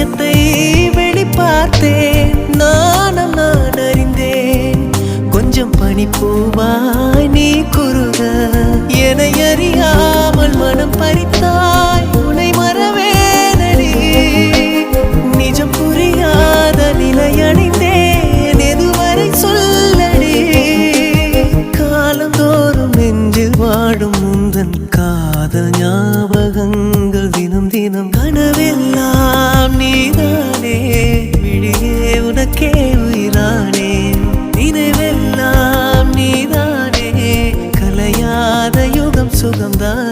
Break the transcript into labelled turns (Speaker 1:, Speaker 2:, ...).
Speaker 1: ரகசியத்தை வெளிப்பார்த்தேன். நானும் நான் அறிந்தேன். கொஞ்சம் பனிப்பூவாய் நீ குறுக என்னை அறியாமல் மனம் பறித்தாய். உன்னை மறவேனடி நிஜம் புரியாத நிலையடைந்தேன். எதுவரை சொல்லடி காலந்தோறும் நெஞ்சில் வாடும் முந்தன் காதல் ஞாபகங்கள் தினம் தினம் கனவெல்லாம் நீதானே. விழியே உனக்கே உயிரானேன். நினைவெல்லாம் நீதானே. கலையாத யுகம் சுகம்தான்.